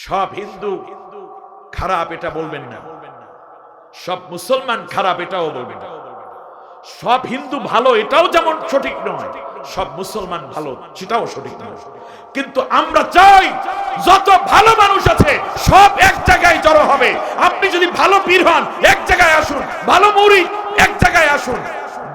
সব হিন্দু খারাপ এটা বলবেন না, সব মুসলমান খারাপ এটাও বলবেন না, সব হিন্দু ভালো এটাও যেমন সঠিক নয়, সব মুসলমান ভালো সেটাও সঠিক নয়। কিন্তু আমরা চাই যত ভালো মানুষ আছে সব এক জায়গায় জড়ো হবে। আপনি যদি ভালো পীর হন এক জায়গায় আসুন, ভালো মুরিদ এক জায়গায় আসুন,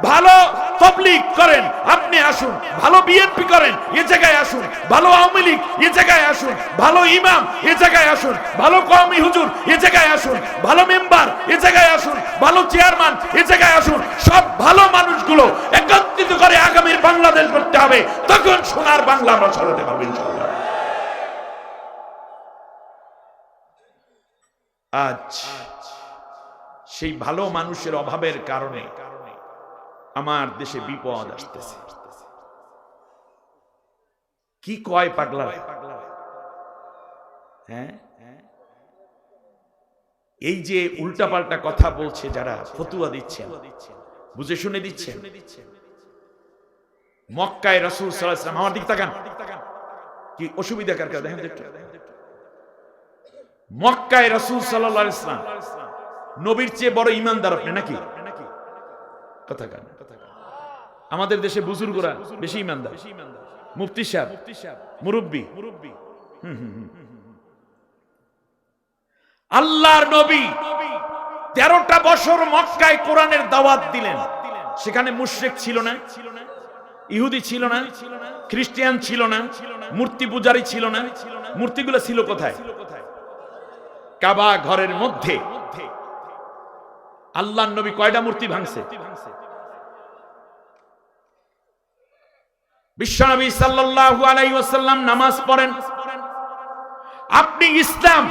ভালো তাবলীগ করেন আপনি আসুন, ভালো বিএনপি করেন এ জায়গায় আসুন, ভালো আওয়ামী লীগ এ জায়গায় আসুন, ভালো ইমাম এ জায়গায় আসুন, ভালো কওমি হুজুর এ জায়গায় আসুন, ভালো মেম্বার এ জায়গায় আসুন, ভালো চেয়ারম্যান এ জায়গায় আসুন। সব ভালো মানুষগুলো একত্রিত করে আগামীর বাংলাদেশ করতে হবে, তখন সোনার বাংলা আমরা ছড়াতে পারবো ইনশাআল্লাহ। আজ সেই ভালো মানুষের অভাবের কারণে আমার দেশে বিপদ আসতেছে। কি কয় পাগলা, হ্যাঁ, এই যে উল্টাপাল্টা কথা বলছে, যারা ফতুয়া দিচ্ছে বুঝে শুনে দিচ্ছে। মক্কায় রাসূল সাল্লাল্লাহু আলাইহি ওয়াসাল্লাম, আমার দিকে তাকান, কি অসুবিধা কার কাছে দেখেন একটু। মক্কায় রাসূল সাল্লাল্লাহু আলাইহি ওয়াসাল্লাম নবীর চেয়ে বড় ঈমানদার আপনি নাকি? কথা কান। আমাদের দেশে বুজুর্গরা বেশি ঈমানদার, মুফতি সাহেব, মুরব্বি। আল্লাহর নবী 13টা বছর মক্কায় কোরআনের দাওয়াত দিলেন। সেখানে মুশরিক ছিল না, ইহুদি ছিল না, খ্রিস্টান ছিল না, মূর্তি পূজারী ছিল না। মূর্তিগুলো ছিল কোথায়? কাবা ঘরের মধ্যে। আল্লাহর নবী কয়টা মূর্তি ভাঙছে? বিশ্বনবী সাল্লাল্লাহু আলাইহি ওয়াসাল্লাম নামাজ পড়েন। আপনি ইসলাম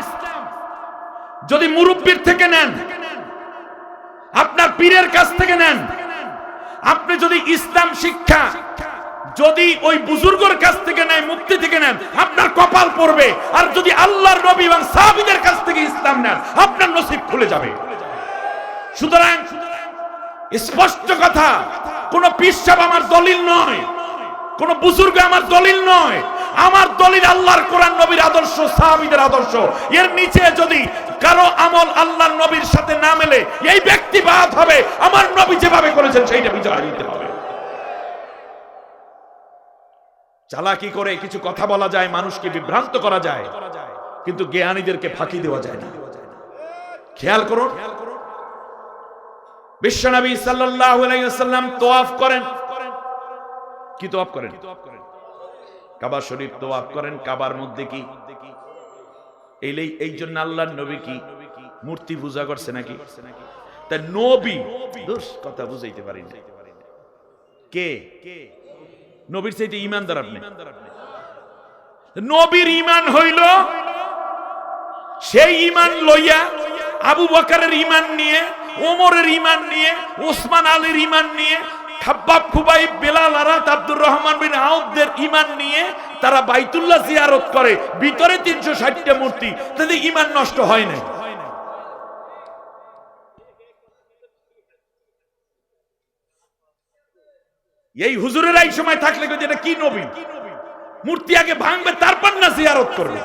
যদি মুরব্বির থেকে নেন, আপনার পীরের কাছ থেকে নেন, আপনি যদি ইসলাম শিক্ষা যদি ওই বুজুর্গের কাছ থেকে নেন, মুফতি থেকে নেন, আপনার কপাল পড়বে। আর যদি আল্লাহর নবী এবং সাহাবীদের কাছ থেকে ইসলাম নেন, আপনার নসিব খুলে যাবে। সুতরাং স্পষ্ট কথা, কোন পীর সাহেব আমার দলিল নয়, কোন বুজুর্গ আমার দলিল নয়। আমার দলিল আল্লাহর কোরআন, নবীর আদর্শ, সাহাবীদের আদর্শ। এর নিচে যদি কারো আমল আল্লাহর নবীর সাথে না মেলে, এই ব্যক্তি বাদ হবে। আমার নবী যেভাবে করেছেন সেইটা বিজয় দিতে হবে। চালাকি করে কিছু কথা বলা যায়, মানুষকে বিভ্রান্ত করা যায়, কিন্তু জ্ঞানীদেরকে ফাঁকি দেওয়া যায় না। খেয়াল করুন, বিশ্বনবী সাল্লাল্লাহু আলাইহি ওয়াসাল্লাম তওয়াফ করেন। কি তওয়াফ করেন? কাবা শরীফ তওয়াফ করেন। কাবার মধ্যে কি এই জন্য আল্লাহর নবী কি মূর্তি পূজা করছে নাকি? তা নবী দোষ কথা বুঝাইতে পারি না। কে নবীর চাইতে ঈমানদার আপনি? নবীর ঈমান হইল সেই ঈমান লইয়া, আবু বকরের ঈমান নিয়ে, ওমরের ঈমান নিয়ে, ওসমান আলীর ঈমান নিয়ে, খাব্বাব, খুবাইব, বেলাল, আরাত, আব্দুর রহমান বিন আউফদের ঈমান নিয়ে তারা বাইতুল্লাহ জিয়ারত করে। ভিতরে 360টা মূর্তি, তাদের ঈমান নষ্ট হয় না। এই হুজুরের এই সময় থাকলে এটা কি নবী? মূর্তি আগে ভাঙবে, তারপর না জিয়ারত করবে।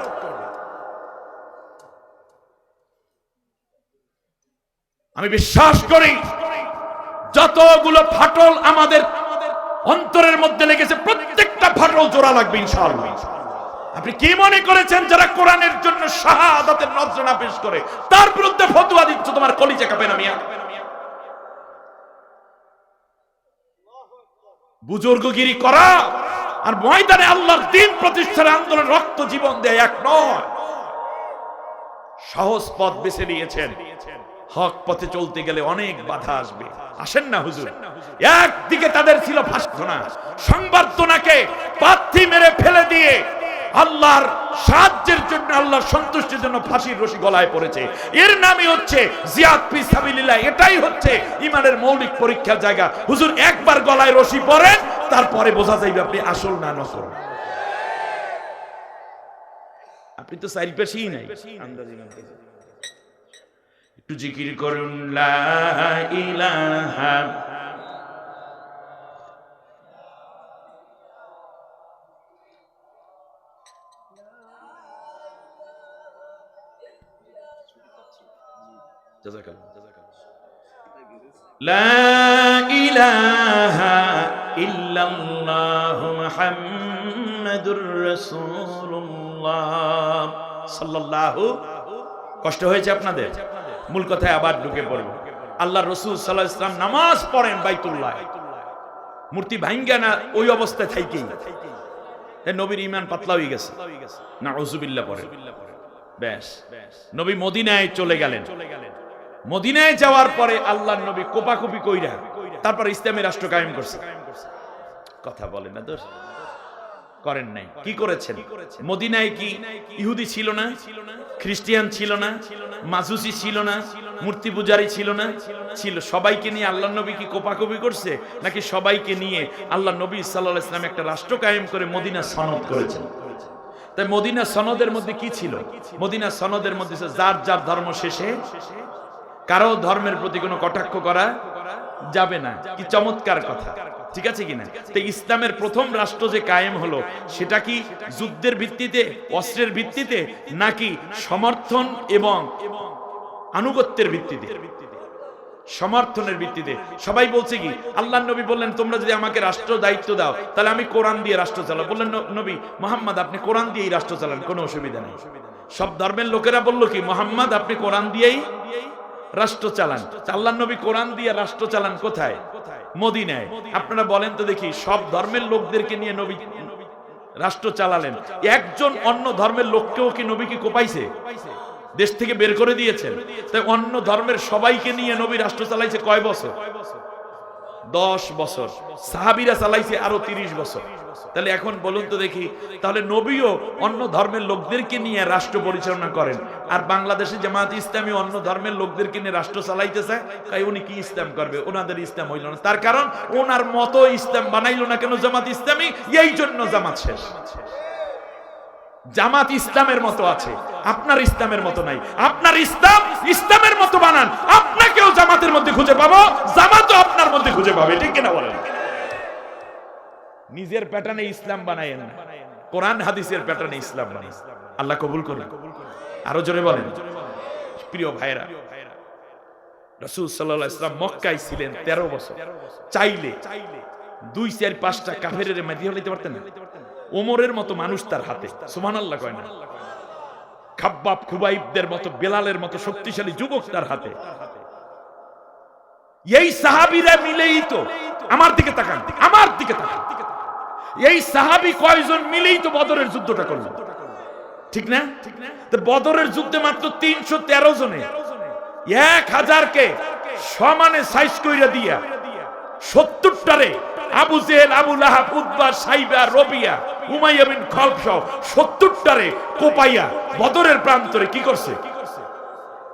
আমি বিশ্বাস করি যতগুলো ফাটল আমাদের অন্তরের মধ্যে লেগেছে, প্রত্যেকটা ফাটল জোড়া লাগবে ইনশাআল্লাহ। আপনি কি মনে করেছেন যারা কোরআনের জন্য শাহাদাতের নজরানা পেশ করে তার বিরুদ্ধে ফতোয়া দিচ্ছ? তোমার কলিজা কাঁপে না মিয়া? বুজুর্গগিরি করা আর ময়দানে আল্লাহর দ্বীন প্রতিষ্ঠার আন্দোলন রক্ত জীবন দেয় এক নয়। সহজ পথ বেছে নিয়েছেন। হক পথে চলতে গেলে অনেক বাধা আসবে। আসেন না হুজুর? একদিকে তাদের ছিল ফাঁসনা, সংবর্ধনাকে পাথি মেরে ফেলে দিয়ে আল্লাহর সাহায্যের জন্য, আল্লাহর সন্তুষ্টির জন্য ফাঁসির রশি গলায় পড়েছে। এর নামই হচ্ছে জিহাদ ফি সাবিলিল্লাহ। এটাই হচ্ছে ইমানের মৌলিক পরীক্ষার জায়গা। হুজুর একবার গলায় রশি পড়েন, তারপরে বোঝা যাইবে আপনি আসল না নকল। আপনি তো চাইল পেশই নাই। একটু জিকির করুন লা ইলাহা লা ইলাহা ইল্লাল্লাহ মুহাম্মাদুর রাসূলুল্লাহ সাল্লাল্লাহু। কষ্ট হয়েছে আপনাদের? মূল কথায় আবার ঢুকে পড়ব। আল্লাহর রাসূল সাল্লাল্লাহু আলাইহি ওয়াসাল্লাম নামাজ পড়েন বাইতুল্লাহ, মূর্তি ভাঙ্গা না ওই অবস্থায় থাইকেই। নবীর ঈমান পাতলা হয়ে গেছে, নাউযুবিল্লাহ পড়ে। বেশ, নবী মদিনায় চলে গেলেন। মদিনায় যাওয়ার পরে আল্লাহর নবী কোপাকুপি কইরা তারপর ইসলামী রাষ্ট্র কায়েম করছে। কথা বলেন না দোষ করেন নাই। কি করেছেন? মদিনায় কি ইহুদি ছিল না, খ্রিস্টান ছিল না, মাজুসি ছিল না, মূর্তি পূজারী ছিল না? ছিল। সবাইকে নিয়ে আল্লাহর নবী কি কোপাকুপি করছে, নাকি সবাইকে নিয়ে আল্লাহর নবী সাল্লাল্লাহু আলাইহি ওয়াসাল্লাম একটা রাষ্ট্র কায়েম করে মদিনা সনদ করেছেন? তাই মদিনা সনদের মধ্যে কি ছিল? মদিনা সনদের মধ্যে যার যার ধর্ম শেষে কারো ধর্মের প্রতি কোনো কটাক্ষ করা যাবে না। কি চমৎকার কথা, ঠিক আছে কিনা? তো ইসলামের প্রথম রাষ্ট্র যে কায়েম হলো সেটা কি যুদ্ধের ভিত্তিতে, অস্ত্রের ভিত্তিতে, নাকি সমর্থন এবং আনুগত্যের ভিত্তিতে? সমর্থনের ভিত্তিতে। সবাই বলছে কি, আল্লাহর নবী বললেন তোমরা যদি আমাকে রাষ্ট্র দায়িত্ব দাও তাহলে আমি কোরআন দিয়ে রাষ্ট্র চালাবো। বললেন নবী মুহাম্মদ আপনি কোরআন দিয়েই রাষ্ট্র চালান, কোনো অসুবিধা নেই। সব ধর্মের লোকেরা বললো কি, মুহাম্মদ আপনি কোরআন দিয়েই রাষ্ট্র চালান। আল্লাহর নবী কোরআন দিয়ে রাষ্ট্র চালান কোথায়? মদিনায়। আপনারা বলেন তো দেখি, সব ধর্মের লোকদেরকে নিয়ে নবী রাষ্ট্র চালালেন, একজন অন্য ধর্মের লোককেও কি নবী কি কোপাইছে? দেশ থেকে বের করে দিয়েছেন। তাই অন্য ধর্মের সবাইকে নিয়ে নবী রাষ্ট্র চালাইছে কয় বছর? 10 বছর। সাহাবীরা চালাইছে আরো 30 বছর। তাহলে এখন বলুন তো দেখি, তাহলে নবীও অন্য ধর্মের লোকদেরকে নিয়ে রাষ্ট্র পরিচালনা করেন, আর বাংলাদেশে জামাত ইসলামী অন্য ধর্মের লোকদেরকে নিয়ে রাষ্ট্র চালাইতেছে। তাই উনি কি ইসলাম করবে? ওনাদের ইসলাম হইল না। তার কারণ ওনার মতো ইসলাম বানাইলো না কেন জামাত ইসলামী? এই জন্য জামাত শেষ। জামাত ইসলামের মতো আছে, আপনার ইসলামের মতো নাই। আপনার ইসলাম ইসলামের মতো বানান, আপনাকেও জামাতের মধ্যে খুঁজে পাবো, জামাতও আপনার মধ্যে খুঁজে পাবে, ঠিক কিনা বলেন? নিজের প্যাটার্নে ইসলাম বানায়েন না, কোরআন হাদিসের প্যাটার্নে ইসলাম বানান। আল্লাহ কবুল করুন। আরো জোরে বলেন। প্রিয় ভাইরা, রাসূল সাল্লাল্লাহু আলাইহি ওয়াসাল্লাম মক্কায় ছিলেন 13 বছর। চাইলে 2-4-5টা কাফেরের মাঝে হইতে পারতেন না। ওমরের মতো মানুষ তার হাতে, সুবহানাল্লাহ কয় না? খাব্বাব খুবাইবদের মতো, বেলালের মতো শক্তিশালী যুবক তার হাতে। এই সাহাবীরা মিলেই তো, আমার দিকে তাকান, আমার দিকে তাকান, এই সাহাবী কয়জন মিলেই তো বদরের যুদ্ধটা করলেন, ঠিক না? তো বদরের যুদ্ধে মাত্র 313 জনে 1000কে সমানে সাইজ কইরা দিয়া 70টারে আবু জেহেল, আবু লাহাব, উতবা, সাইবা, রবিয়া, উমাইয়া বিন খালফ সহ 70টারে কোপাইয়া বদরের প্রান্তরে কি করছে?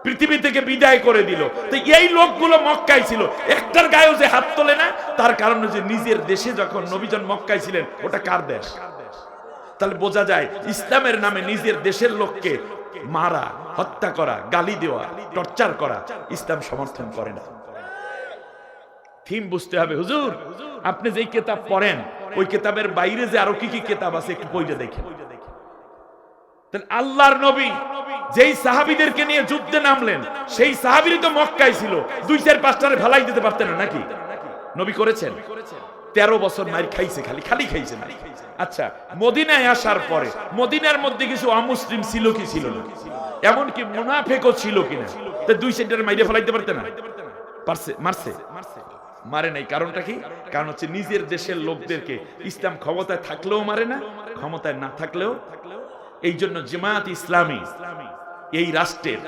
পৃথিবী থেকে বিদায় করে দিল। তো এই লোকগুলো মক্কায় ছিল, একটার গায়েও যে হাত তোলে না, তার কারণ যে নিজের দেশে যখন নবীজন মক্কায় ছিলেন, ওটা কার দেশ? তাহলে বোঝা যায় ইসলামের নামে নিজের দেশের লোককে মারা, হত্যা করা, গালি দেওয়া, টর্চার করা ইসলাম সমর্থন করে না। থিম বুঝতে হবে। হুজুর আপনি যেই কিতাব পড়েন ওই কিতাবের বাইরে যে আরো কি কি কিতাব আছে একটু পড়ে দেখেন। তাহলে আল্লাহর নবী যেই সাহাবীদেরকে নিয়ে যুদ্ধে নামলেন, সেই সাহাবীরই তো মক্কায় ছিল। 2-4-5টারে ফেলাই দিতে পারতেন না নাকি? নবী করেছেন? 13 বছর মার খাইছে, খালি খাইছে না। আচ্ছা, মদিনায় আসার পরে মদিনার মধ্যে কিছু অমুসলিম ছিল কি ছিল না? এমনকি মুনাফিকও ছিল কিনা? তো 2-4টারে মাইরে ফেলাইতে পারতেন না? পারছে? মারছে? মারে নাই। কারণটা কি? কারণ হচ্ছে নিজের দেশের লোকদেরকে ইসলাম ক্ষমতায় থাকলেও মারে না, ক্ষমতায় না থাকলেও। এই জন্য জামাত ইসলামী এই রাষ্ট্রের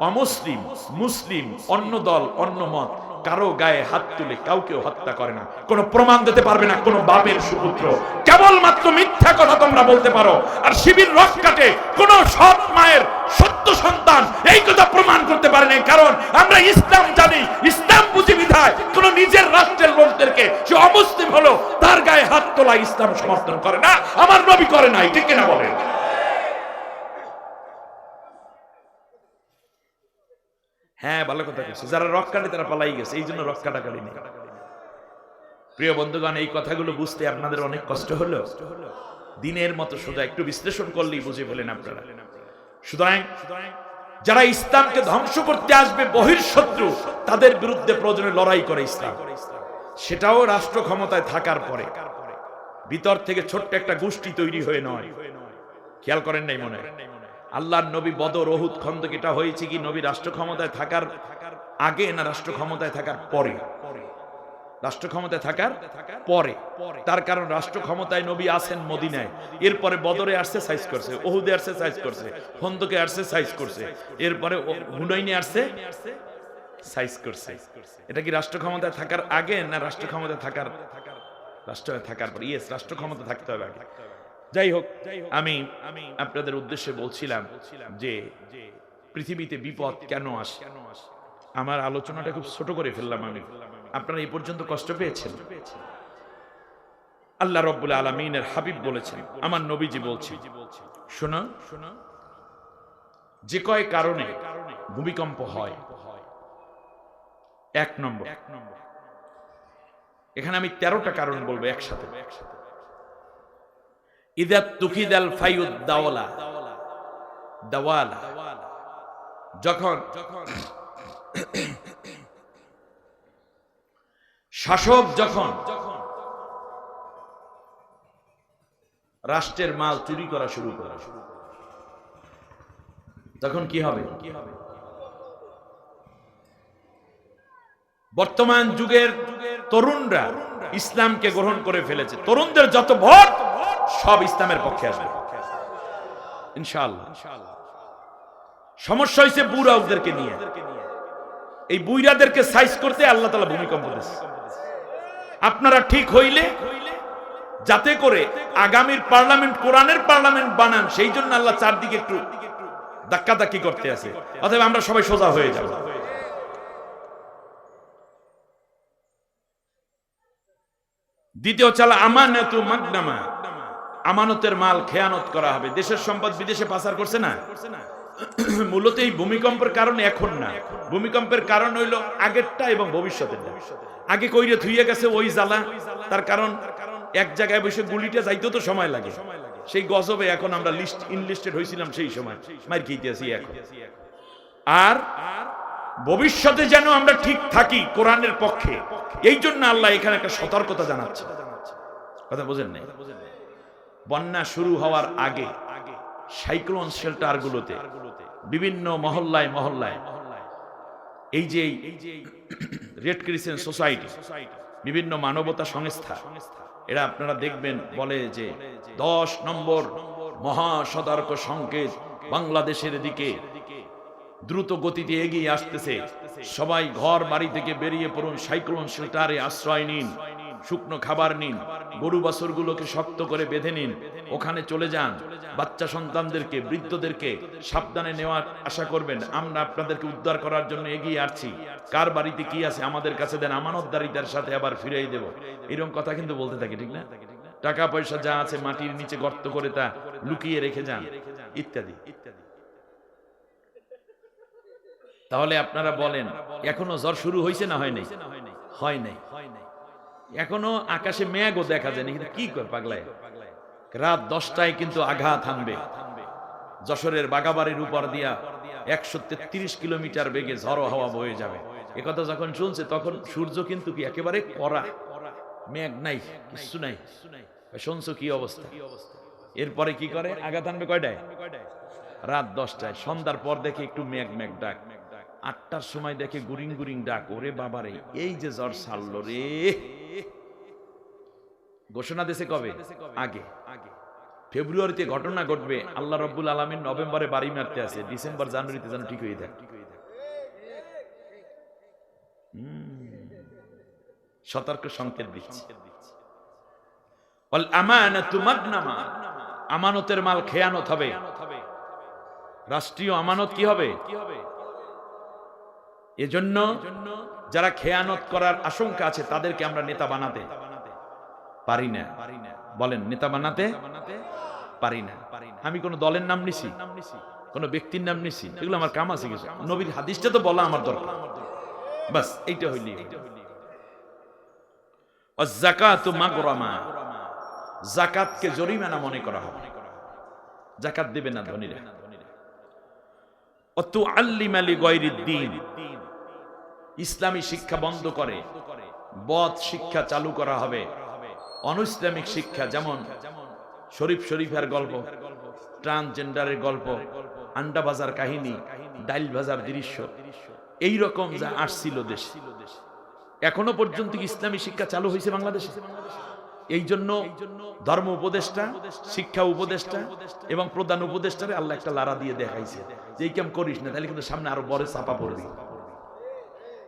অমুসলিম, মুসলিম, অন্য দল, অন্য মত কারো গায়ে হাত তুলে কাউকে হত্যা করে না। কোন প্রমাণ দিতে পারবে না কোন বাপের সুপুত্র। কেবলমাত্র মিথ্যা কথা তোমরা বলতে পারো, আর শিবির রক কাটে কোন সৎ মায়ের সত্য সন্তান এই কথা প্রমাণ করতে পারে না। কারণ আমরা ইসলাম জানি, ইসলাম বুঝি বিধায় কোন নিজের রাষ্ট্রের লোকদেরকে সে অমুসলিম হলো তার গায়ে হাত তোলা ইসলাম সমর্থন করে না, আমার নবী করে নাই, ঠিক কিনা বলেন? হ্যাঁ, ভালো কথা বলছে। যারা রক কাটে তারা পালাই গেছে, এই জন্য রক কাটাকাটি নেই। প্রিয় বন্ধুগণ, এই কথাগুলো বুঝতে আপনাদের অনেক কষ্ট হলো। দিনের মতো সোজা একটু বিশ্লেষণ করলেই বুঝে ফেলেন আপনারা। সুতরাং যারা ইসলামকে ধ্বংস করতে আসবে বহির্শত্রু, তাদের বিরুদ্ধে প্রয়োজনে লড়াই করে ইসলাম, সেটাও রাষ্ট্র ক্ষমতায় থাকার পরে, ভিতর থেকে ছোট্ট একটা গোষ্ঠী তৈরি হয়ে নয়। খেয়াল করেন নাই মনে? আল্লাহর নবী বদর, ওহুদ, খন্দক এটা হয়েছে কি নবী রাষ্ট্র ক্ষমতায় থাকার আগে না রাষ্ট্র ক্ষমতায় থাকার পরে? রাষ্ট্র ক্ষমতায় থাকার পরে। তার কারণ রাষ্ট্র ক্ষমতায় নবী আছেন মদিনায়, এরপরে বদরে আসছে সাইজ করছে, ওহুদে আসছে সাইজ করছে, খন্দকে আসছে সাইজ করছে, এরপরে হুনাইনে আসছে সাইজ করছে। এটা কি রাষ্ট্র ক্ষমতায় থাকার আগে না রাষ্ট্র ক্ষমতায় থাকার পরে? ইয়েস, রাষ্ট্র ক্ষমতা থাকতে হবে আগে। যাই হোক, আমি আপনাদের উদ্দেশ্যে বলছিলাম যে পৃথিবীতে বিপদ কেন আসে। আমার আলোচনাটা খুব ছোট করে ফেললাম আমি। আপনারা এই পর্যন্ত কষ্ট পেয়েছেন? আল্লাহ রাব্বুল আলামিনের হাবিব বলেছেন, আমার নবীজি বলছি, শোনো, যে কয় কারণে ভূমিকম্প হয়, 1 নম্বর, এখানে আমি 13টা কারণ বলবো একসাথে। ইযা তুকিদাল ফায়ুদ দাওয়ালা, যখন শাসক যখন রাষ্ট্রের মাল চুরি করা শুরু করে, তখন কি হবে? বর্তমান যুগের তরুণরা ইসলামকে গ্রহণ করে ফেলেছে, তরুণদের যত ভোট সব ইসলামের পক্ষে আসবে ইনশাআল্লাহ। সমস্যা হয়েছে বুড়াদেরকে নিয়ে। এই বুইরাদেরকে সাইজ করতে আল্লাহ তাআলা ভূমিকম্প দিয়েছে। আপনারা ঠিক হইলে যাতে করে আগামীর পার্লামেন্ট কোরআনের পার্লামেন্ট বানান, সেই জন্য আল্লাহ চারদিকে একটু ধাক্কাধাক্কি করতে আছে, অতএব আমরা সবাই সোজা হয়ে যাব। দ্বিতীয় চালা আমানাতু মাগনামা, আমানতের মাল খেয়ানত করা হবে। দেশের সম্পদ বিদেশে পাচার করছে না, মূলত এই ভূমিকম্পের কারণে এখন না, ভূমিকম্পের কারণ হইল আগেরটা এবং ভবিষ্যতের। আগে কইরে থুইয়া গেছে ওই জ্বালা, তার কারণ এক জায়গায় বসে গুলিটা যাইতেও তো সময় লাগে, সেই গজবে এখন আমরা ইনলিস্টেড হয়েছিলাম, সেই সময় মার খেতে আছি এখন। আর ভবিষ্যতে যেন আমরা ঠিক থাকি কোরআনের পক্ষে, এই জন্য আল্লাহ এখানে একটা সতর্কতা জানাচ্ছে। কথা বুঝেন নাই? বন্যা শুরু হওয়ার আগে সাইক্লোন শেল্টার গুলোতে বিভিন্ন মহল্লায় এই যে রেড ক্রিসেন্ট সোসাইটি, বিভিন্ন মানবতা সংস্থা, এরা আপনারা দেখবেন বলে যে 10 নম্বর মহা সতর্ক সংকেত বাংলাদেশের দিকে দ্রুত গতিতে এগিয়ে আসতেছে, সবাই ঘর বাড়ি থেকে বেরিয়ে পড়ুন, সাইক্লোন শেল্টারে আশ্রয় নিন, শুকনো খাবার নিন, গরু বাছুরগুলোকে শক্ত করে বেঁধে নিন, ওখানে চলে যান, বাচ্চা সন্তানদেরকে, বৃদ্ধদেরকে সাবধানে নেওয়ার আশা করবেন, আমরা আপনাদেরকে উদ্ধার করার জন্য এগিয়ে আসছি, কার বাড়িতে কি আছে আমাদের কাছে দেন, আমানতদারিতার সাথে আবার ফিরিয়ে দেব, এরকম কথা কিন্তু বলতে থাকি, ঠিক না? টাকা পয়সা যা আছে মাটির নিচে গর্ত করে তা লুকিয়ে রেখে যান, ইত্যাদি ইত্যাদি। তাহলে আপনারা বলেন, এখনো ঝড় শুরু হয়েছে না হয় নাই? হয় নাই। এখনো আকাশে মেঘও দেখা যায় না, কিন্তু কি কর পাগলায়, রাত 10টায় কিন্তু আঘাত হানবে। যশোরের বাগাবাড়ির উপর দিয়া 133 কিলোমিটার বেগে ঝড়ো হাওয়া বয়ে যাবে। একথা যখন শুনছে তখন সূর্য কিন্তু কি একেবারে কড়া, মেঘ নাই, কিছু নাই। শুনছো কি অবস্থা? এরপরে কি করে? আঘাত হানবে কয়টায়? রাত 10টায়। সন্ধ্যার পর দেখে একটু মেঘ ডাক, 8টার সময় দেখে গুরিং ডাক। ওরে বাবারে, এই যে ঝড় ছাড়লো রে। ঘোষণা দিয়েছে কবে? আগে। ফেব্রুয়ারিতে ঘটনা ঘটবে, আল্লাহ রাব্বুল আলামিন নভেম্বরে বাড়ি মারতে আছে, ডিসেম্বর জানুয়ারিতে যেন ঠিক হয়ে থাকে। সতর্ক সংকেত দিচ্ছে। ওয়াল আমানাতু মাগনামা, আমানতের মাল খেয়ানত হবে। রাষ্ট্রীয় আমানত কি হবে? এজন্য যারা খেয়ানত করার আশঙ্কা আছে তাদেরকে আমরা নেতা বানাতে পারি না। বলেন, নেতা বানাতে পারি না। আমি কোন দলের নাম নিছি, কোন ব্যক্তির নাম নিছি, এগুলো আমার কাম আছে কিছু? নবীর হাদিসটা তো বলা আমার দরকার, বাস এইটা হইলি। যাকাতু মাগরামা, যাকাতকে জরিমানা মনে করা হবে। যাকাত দেবে না ধনীরা। ওয়াতুআল্লিমা লিগায়রিদ্দিন, ইসলামী শিক্ষা বন্ধ করে বদ শিক্ষা চালু করা হবে, অনইসলামিক শিক্ষা, যেমন শরীফ শরীফের গল্প, ট্রান্সজেন্ডারের গল্প, আন্ডা ভাজার কাহিনী, ডাইল ভাজার দৃশ্য, এই রকম যা আসছিল দেশে। এখনো পর্যন্ত ইসলামী শিক্ষা চালু হয়েছে বাংলাদেশে। এই জন্য ধর্ম উপদেষ্টা, শিক্ষা উপদেষ্টা এবং প্রধান উপদেষ্টারে আল্লাহ একটা লারা দিয়ে দেখাইছে যে এই কাম করিস না, তাহলে কিন্তু সামনে আরো বড় চাপা পড়বি।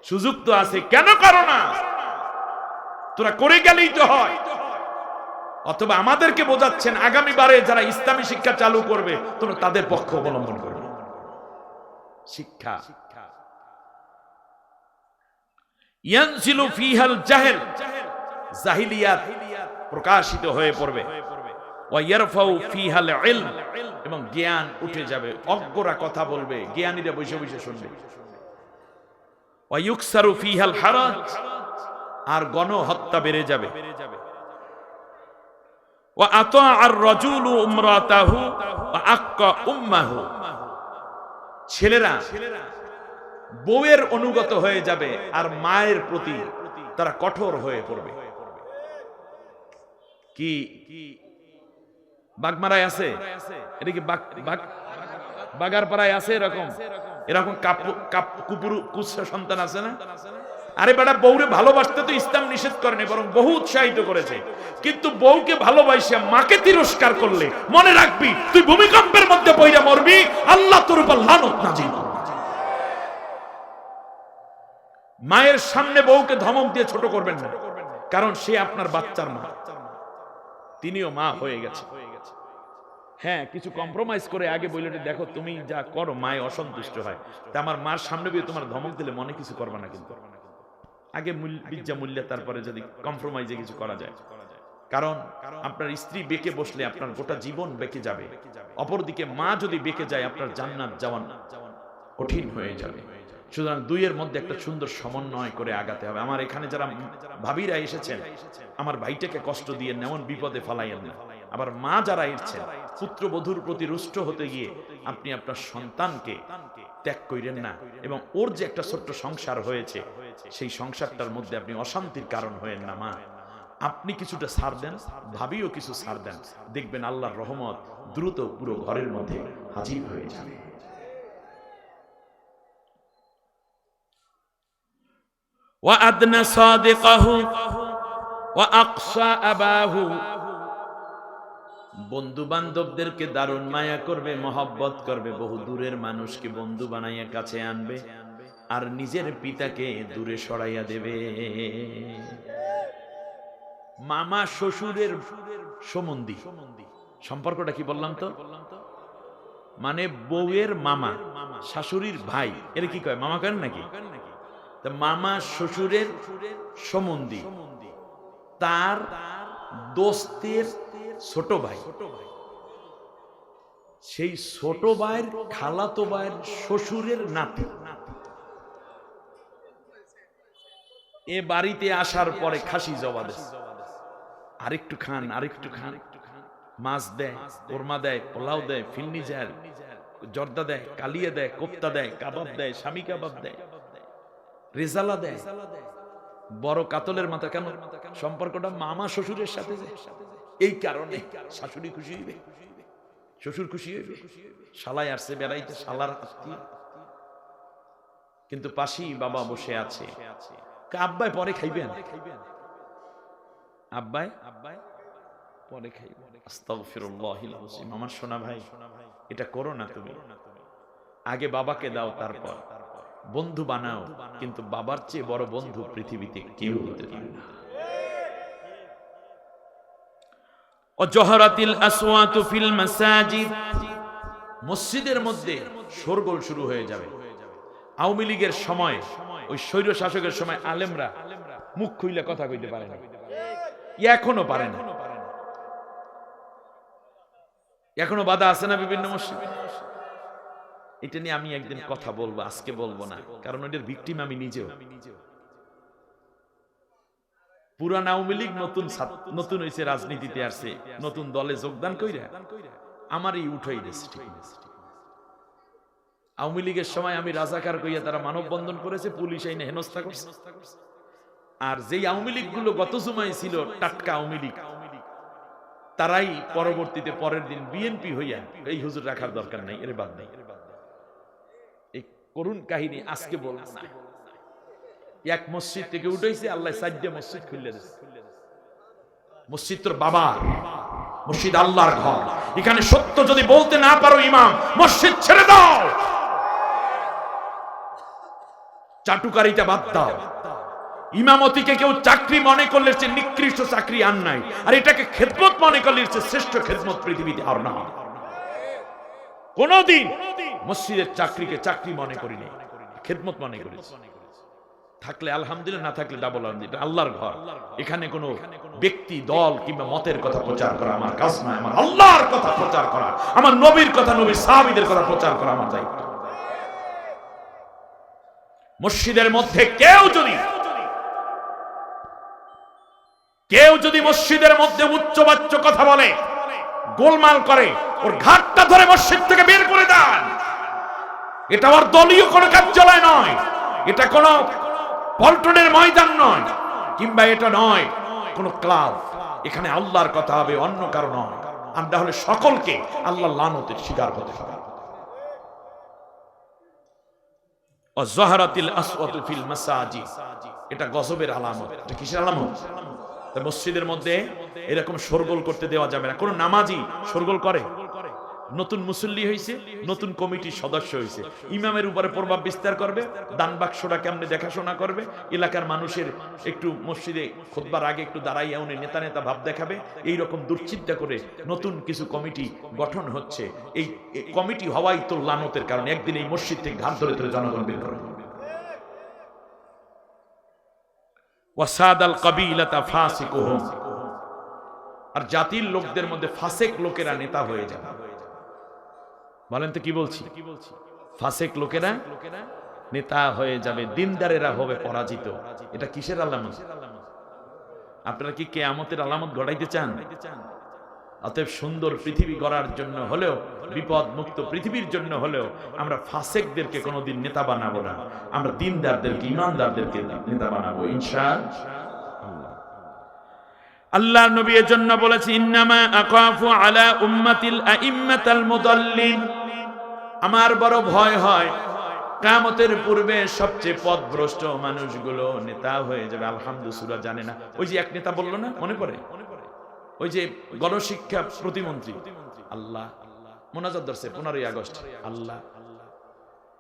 সুযোগ তো আছে, কেন করো না? তোরা করে গেলেই তো হয়। অথবা আমাদেরকে বোঝাচ্ছেন আগামী বারে যারা ইসলামী শিক্ষা চালু করবে তোমরা তাদের পক্ষ অবলম্বন করবে। শিক্ষা ইয়ানজিলু ফিহাল জাহেল, জাহিলিয়াত প্রকাশিত হয়ে পড়বে। ওয়া ইয়ারফাউ ফিহাল ইলম, এবং জ্ঞান উঠে যাবে। অজ্ঞরা কথা বলবে, জ্ঞানীরা বসে বসে শুনবে। ওয়া ইউকসারু ফিহাল হারাজ, আর গণহত্যা বেড়ে যাবে। ওয়া আতাআর রাজুলু ইমরাতাহু ওয়া আক্কা উম্মাহু, ছেলেরা বউয়ের অনুগত হয়ে যাবে আর মায়ের প্রতি তারা কঠোর হয়ে পড়বে। কি বাগমারায় আছে? এটা কি বাগারপাড়ায় আছে? এরকম কুৎসা সন্তান আছে না? আরে বেটা, বউরে ভালোবাসতে তো ইসলাম নিষেধ করেনি, বরং বহু উৎসাহিত করেছে। কিন্তু বউকে ভালোবাসে মাকে তিরস্কার করলে মনে রাখবি তুই ভূমিকম্পের মধ্যে পইরা মরবি, আল্লাহ তোর উপর লানত নাযিল করবে। মায়ের সামনে বউকে ধমক দিয়ে ছোট করবেন না, কারণ সে আপনার বাচ্চার মা, তিনিও মা হয়ে গেছে। হ্যাঁ, কিছু কম্প্রোমাইজ করে আগে বলে দেখো তুমি যা করো মায়ে অসন্তুষ্ট হয়, তা আমার মার সামনে গিয়ে তোমার ধমক দিলে মনে কিছু করবে না, কিন্তু আগে বিদ্যা মূল্যে তারপরে যদি কম্প্রোমাইজে কিছু করা যায়। কারণ আপনার স্ত্রী বেঁকে বসলে আপনার গোটা জীবন বেঁকে যাবে, অপরদিকে মা যদি বেঁকে যায় আপনার জান্নাত যাওয়া কঠিন হয়ে যাবে। সুতরাং দুইয়ের মধ্যে একটা সুন্দর সমন্বয় করে আগাতে হবে। আমার এখানে যারা ভাবিরা এসেছেন, আমার ভাইটাকে কষ্ট দিয়ে এমন বিপদে ফালাইয়েন না। আবার মা যারা এসেছেন, পুত্রবধূর প্রতি রুষ্ট হতে গিয়ে আপনি আপনার সন্তানকে ত্যাগ করেন না, এবং ওর যে একটা ছোট্ট সংসার হয়েছে সেই সংসারটার মধ্যে আপনি অশান্তির কারণ হয়েন না। মা, আপনি কিছুটা ছাড় দেন, ভাবিও কিছু ছাড় দেন, দেখবেন আল্লাহর রহমত দ্রুত পুরো ঘরের মধ্যে হাজির হয়ে যাবে। وأدنى صادقه وأقصى أباه, বন্ধু বান্ধবদেরকে দারুণ মায়া করবে, মহব্বত করবে, বহু দূরের মানুষকে বন্ধু বানাইয়া কাছে আনবে, আর নিজের পিতাকে দূরে সরাইয়া দেবে। মামা শ্বশুরের সম্বন্ধী সম্পর্কটা কি বললাম তো? মানে বউয়ের মামা, শাশুড়ির ভাই, এর কি কয়? মামা করেন নাকি? মামা শ্বশুরের সম্বন্ধী, তার দোস্তের ছোট ভাই, সেই ছোট ভাইয়ের খালাতো ভাইয়ের শ্বশুরের নাতি। এ বাড়িতে আসার পরে খাসি জবা দেয়, আরেকটু খান, আরেকটু খান, মাছ দেয়, কোরমা দেয়, পোলাও দেয়, ফিরনি দেয়, জর্দা দেয়, কালিয়া দেয়, কোপ্তা দেয়, কাবাব দেয়, স্বামী কাবাব দেয়, রেজালা দেয়, বড় কাতলের মাথা। কেন? সম্পর্কটা মামা শ্বশুরের সাথে। এই কারণে শাশুড়ি খুশি হইবে, শ্বশুর খুশি হইবে, শালায় আসছে বেড়াইতে, শালার আত্মীয়। কিন্তু পাশেই বাবা বসে আছে, আব্বাই পরে খাইবেন, আব্বাই পরে খাইবেন। আস্তাগফিরুল্লাহিল আযীম। আমার সোনা ভাই, এটা করো না তুমি। আগে বাবাকে দাও, তারপর বন্ধু বানাও, কিন্তু বাবার চেয়ে বড় বন্ধু পৃথিবীতে কেউ হতে পারে না। ওয়াজহারাতিল আসওয়াতু ফিল মাসাজিদ, মসজিদের মধ্যে শোরগোল শুরু হয়ে যাবে। আওয়ামী লীগের সময়, ওই স্বৈর শাসকের সময় আলেমরা মুখ খুইলে কথা কইতে পারে না, এখনো পারে না, এখনো বাধা আছে না বিভিন্ন মসজিদে। এটা নিয়ে আমি একদিন কথা বলবো, আজকে বলবো না, কারণ এটার ভিকটিম আমি নিজেও। পুরান আওয়ামী লীগ নতুন হয়েছে, রাজনীতিতে আসছে, নতুন দলে যোগদান কইরা আমারই উঠাই দিয়েছে। ঠিক আওয়ামী লীগের সময় আমি রাজাকার কইয়া তারা মানববন্ধন করেছে, পুলিশ আইনে হেনস্থা করছে। আর যেই আওয়ামী লীগ গুলো গত জুমায় ছিল টাটকা আওয়ামী লীগ, তারাই পরবর্তীতে পরের দিন বিএনপি হইয়া এই হুজুর রাখার দরকার নাই, এর বাদ নাই। এই করুণ কাহিনী আজকে বললাম না। এক মসজিদ থেকে উঠেছে, আল্লাহ 4টা মসজিদ খুলে দিয়েছে। মসজিদ তোর বাবার, মসজিদ আল্লাহর ঘর। এখানে সত্য যদি বলতে না পারো ইমাম, মসজিদ ছেড়ে দাও, চাটুকারিতা বাদ দাও। ইমামতিকে কেউ চাকরি মনে করলে সে নিকৃষ্ট চাকরি আর নাই, আর এটাকে খেদমত মনে করলে সে শ্রেষ্ঠ খেদমত পৃথিবীতে আর না। কোনদিন মসজিদের চাকরিকে চাকরি মনে করিনি, খেদমত মনে করেছি। থাকলে আলহামদুলিল্লাহ, না থাকলে ডাবল আলহামদুলিল্লাহ। আল্লাহর ঘর, এখানে কোনো ব্যক্তি দল কিংবা মতের কথা প্রচার করা আমার কাজ নয়। আমার আল্লাহর কথা প্রচার করা, আমার নবীর কথা, নবীর সাহাবীদের কথা প্রচার করা আমার দায়িত্ব। মসজিদের মধ্যে কেউ যদি মসজিদের মধ্যে উচ্চবাচ্য কথা বলে, গোলমাল করে, ওর ঘাটটা ধরে মসজিদ থেকে বের করে দেন। এটা ওর দলীয় কোনো কার্যালয় নয়, এটা কোনো পল্টনের ময়দান নয়, কিংবা এটা নয় কোনো ক্লাব। এখানে আল্লাহর কথা হবে, অন্য কারো নয়। আমরা হলে সকলকে আল্লাহর লানতের শিকার হতে হবে। ওয়াজহারাতিল আসওয়াতু ফিল মাসাজিদ, এটা গজবের আলামত। এটা কিসের আলামত? মসজিদের মধ্যে এরকম শোরগোল করতে দেওয়া যাবে না। কোন নামাজি শোরগোল করে? নতুন মুসল্লি হয়েছে, নতুন কমিটির সদস্য হয়েছে, ইমামের উপরে প্রভাব বিস্তার করবে, দান বাক্সটা কেমনে দেখাশোনা করবে, এলাকার মানুষের একটু মসজিদে খুতবার আগে একটু দাঁড়াইয়া উনি নেতা নেতা ভাব দেখাবে, এই রকম দুশ্চিন্তা করে নতুন কিছু কমিটি গঠন হচ্ছে। এই কমিটি হওয়াই তো লানতের কারণে। একদিন এই মসজিদ থেকে ঘাট ধরে ধরে জনগণ বের করে। ওয়াসাদাল কাবিলাতা ফাসিকুহুম, আর জাতির লোকদের মধ্যে ফাসেক লোকেরা নেতা হয়ে যাবে। বলেন তো কি বলছি? ফাসেক লোকেরা নেতা হয়ে যাবে, দিনদারেরা হবে পরাজিত। এটা কিসের আলামত? আপনারা কি কিয়ামতের আলামত ঘটাইতে চান? অতএব সুন্দর পৃথিবী গড়ার জন্য হলেও, বিপদ মুক্ত পৃথিবীর জন্য হলেও আমরা ফাসেকদেরকে কোনোদিন নেতা বানাবো না, আমরা দিনদারদেরকে, ইমানদারদেরকে নেতা বানাবো ইনশাআল্লাহ। আল্লাহর নবী এর জন্য বলেছে, ইন্নামা আকাফু আলা উম্মাতিল আইম্মাতাল মুদাল্লিন, আমার বড় ভয় হয় কিয়ামতের পূর্বে সবচেয়ে পথভ্রষ্ট মানুষগুলো নেতা হয়ে যাবে। আলহামদুলিল্লাহ সূরা জানে না, ওই যে এক নেতা বললো না, মনে পড়ে? ওই যে গণশিক্ষা প্রতিমন্ত্রী, আল্লাহ মুনাজাত ধরছে 15ই আগস্ট, আল্লাহ